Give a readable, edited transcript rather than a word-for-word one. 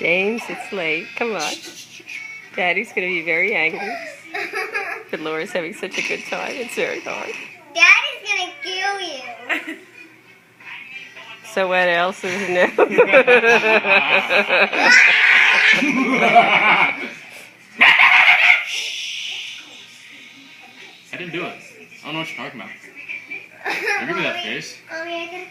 James, it's late. Come on. Daddy's going to be very angry. But Laura's having such a good time. It's very hard. Daddy's going to kill you. So what else is new? I didn't do it. I don't know what you're talking about. Don't give me that face. Oh, yeah,